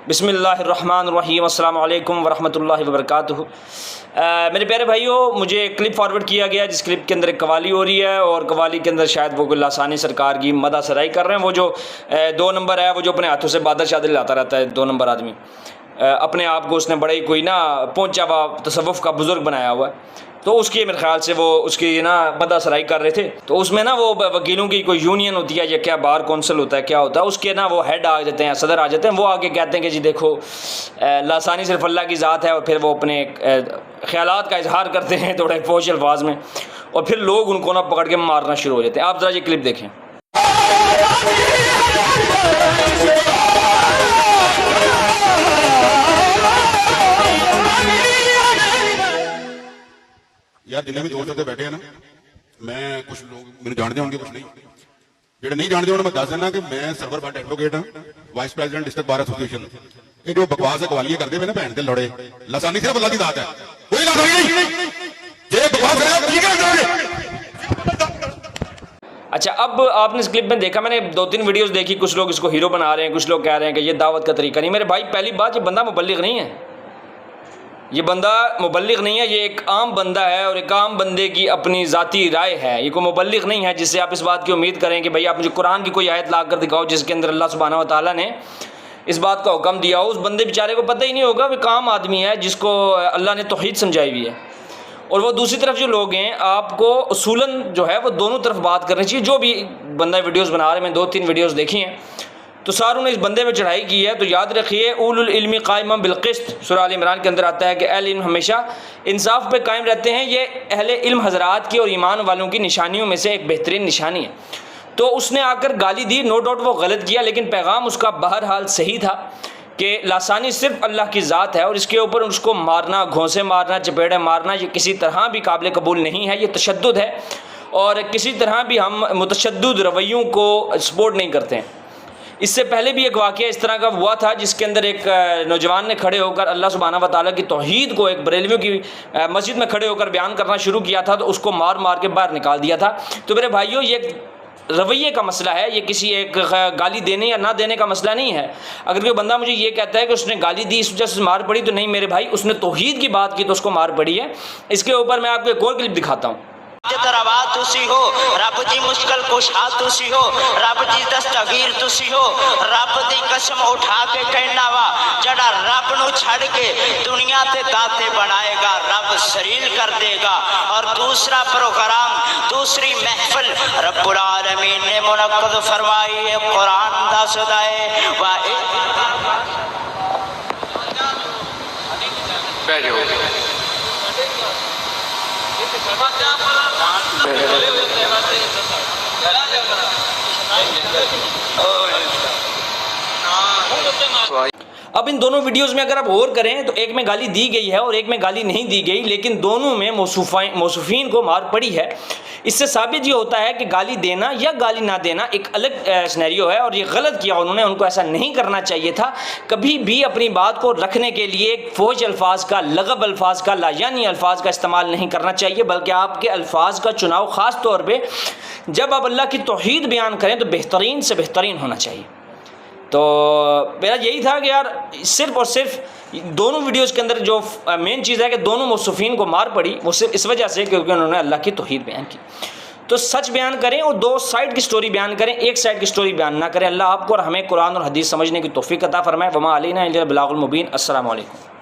بسم اللہ الرحمن الرحیم، السلام علیکم ورحمۃ اللہ وبرکاتہ۔ میرے پیارے بھائیوں، مجھے ایک کلپ فارورڈ کیا گیا جس کلپ کے اندر ایک قوالی ہو رہی ہے، اور قوالی کے اندر شاید وہ لاسانی سرکار کی مدح سرائی کر رہے ہیں۔ وہ جو 2 نمبر ہے، وہ جو اپنے ہاتھوں سے بادل شادل لاتا رہتا ہے، 2 نمبر آدمی، اپنے آپ کو اس نے بڑا ہی کوئی پہنچا ہوا تصوف کا بزرگ بنایا ہوا ہے، تو اس کی میرے خیال سے وہ اس کی مدح سرائی کر رہے تھے۔ تو اس میں وہ وکیلوں کی کوئی یونین ہوتی ہے یا کیا بار کونسل ہوتا ہے، کیا ہوتا ہے، اس کے وہ ہیڈ آ جاتے ہیں، صدر آ جاتے ہیں، وہ آگے کہتے ہیں کہ جی دیکھو لاسانی صرف اللہ کی ذات ہے، اور پھر وہ اپنے خیالات کا اظہار کرتے ہیں تھوڑے فوش الفاظ میں، اور پھر لوگ ان کو پکڑ کے مارنا شروع ہو جاتے ہیں۔ آپ ذرا یہ کلپ دیکھیں۔ یار جنہیں بھی دوست ہوتے بیٹھے ہیں نا، میں کچھ لوگ میرے جانتے ہوں گے، کچھ نہیں، جہاں نہیں جانتے انہوں نے میں دس دینا کہ میں سرور بٹ ایڈوکیٹ ہوں، vice president district bar association. یہ جو بکواس ہے قوالیاں کرتے ہوئے نا بہن کے لڑے، لسانی صرف اللہ کی ذات ہے، کوئی لسانی نہیں، یہ بکواس ہے۔ اچھا، اب آپ نے اس کلپ میں دیکھا، میں نے 2-3 ویڈیوز دیکھی، کچھ لوگ اس کو ہیرو بنا رہے ہیں، کچھ لوگ کہہ رہے ہیں کہ یہ دعوت کا طریقہ نہیں۔ میرے بھائی پہلی بات، یہ بندہ مبلغ نہیں ہے، یہ بندہ مبلغ نہیں ہے، یہ ایک عام بندہ ہے، اور ایک عام بندے کی اپنی ذاتی رائے ہے، یہ کوئی مبلغ نہیں ہے جس سے آپ اس بات کی امید کریں کہ بھائی آپ مجھے قرآن کی کوئی آیت لا کر دکھاؤ جس کے اندر اللہ سبحانہ و تعالیٰ نے اس بات کا حکم دیا ہو۔ اس بندے بیچارے کو پتہ ہی نہیں ہوگا، وہ ایک عام آدمی ہے جس کو اللہ نے توحید سمجھائی ہوئی ہے۔ اور وہ دوسری طرف جو لوگ ہیں، آپ کو اصولاً جو ہے وہ دونوں طرف بات کرنی چاہیے۔ جو بھی بندہ ویڈیوز بنا رہے ہیں، میں 2-3 ویڈیوز دیکھی ہیں، تو ساروں نے اس بندے میں چڑھائی کی ہے۔ تو یاد رکھیے، اولو العلم قائما بالقسط، سورہ آل عمران کے اندر آتا ہے کہ اہل علم ہمیشہ انصاف پہ قائم رہتے ہیں۔ یہ اہل علم حضرات کی اور ایمان والوں کی نشانیوں میں سے ایک بہترین نشانی ہے۔ تو اس نے آ کر گالی دی، نو ڈاؤٹ وہ غلط کیا، لیکن پیغام اس کا بہرحال صحیح تھا کہ لاسانی صرف اللہ کی ذات ہے، اور اس کے اوپر اس کو مارنا، گھونسے مارنا، چپیڑے مارنا، یہ کسی طرح بھی قابل قبول نہیں ہے، یہ تشدد ہے، اور کسی طرح بھی ہم متشدد رویوں کو سپورٹ نہیں کرتے ہیں۔ اس سے پہلے بھی ایک واقعہ اس طرح کا ہوا تھا جس کے اندر ایک نوجوان نے کھڑے ہو کر اللہ سبحانہ و تعالیٰ کی توحید کو ایک بریلویوں کی مسجد میں کھڑے ہو کر بیان کرنا شروع کیا تھا، تو اس کو مار مار کے باہر نکال دیا تھا۔ تو میرے بھائیوں، یہ رویے کا مسئلہ ہے، یہ کسی ایک گالی دینے یا نہ دینے کا مسئلہ نہیں ہے۔ اگر کوئی بندہ مجھے یہ کہتا ہے کہ اس نے گالی دی اس وجہ سے مار پڑی، تو نہیں میرے بھائی، اس نے توحید کی بات کی تو اس کو مار پڑی ہے۔ اس کے اوپر میں آپ کو ایک اور کلپ دکھاتا ہوں۔ روا تسی ہو رب جی، مشکل کشا تسی ہو رب جی، دستگیر تسی ہو رب دی قسم اٹھا کے کہنا وا، جڑا رب نو چھڑ کے دنیا تے داتے بنائے گا رب سریل کر دے گا۔ اور دوسرا پروگرام، دوسری محفل رب العالمین نے منعقد فرمائی ہے، قرآن دا صدائے اب ان دونوں ویڈیوز میں اگر آپ غور کریں تو ایک میں گالی دی گئی ہے اور ایک میں گالی نہیں دی گئی، لیکن دونوں میں موصوفین کو مار پڑی ہے۔ اس سے ثابت یہ ہوتا ہے کہ گالی دینا یا گالی نہ دینا ایک الگ سینیریو ہے، اور یہ غلط کیا انہوں نے، ان کو ایسا نہیں کرنا چاہیے تھا۔ کبھی بھی اپنی بات کو رکھنے کے لیے فوج الفاظ کا، لغب الفاظ کا، لایعنی الفاظ کا استعمال نہیں کرنا چاہیے، بلکہ آپ کے الفاظ کا چناؤ خاص طور پہ جب آپ اللہ کی توحید بیان کریں تو بہترین سے بہترین ہونا چاہیے۔ تو میرا یہی تھا کہ یار صرف اور صرف دونوں ویڈیوز کے اندر جو مین چیز ہے کہ دونوں موصوفین کو مار پڑی، وہ صرف اس وجہ سے کیونکہ انہوں نے اللہ کی توحید بیان کی۔ تو سچ بیان کریں اور 2 سائڈ کی سٹوری بیان کریں، ایک سائڈ کی سٹوری بیان نہ کریں۔ اللہ آپ کو اور ہمیں قرآن اور حدیث سمجھنے کی توفیق عطا فرمائے۔ وما علینا الا البلاغ المبین۔ السلام علیکم۔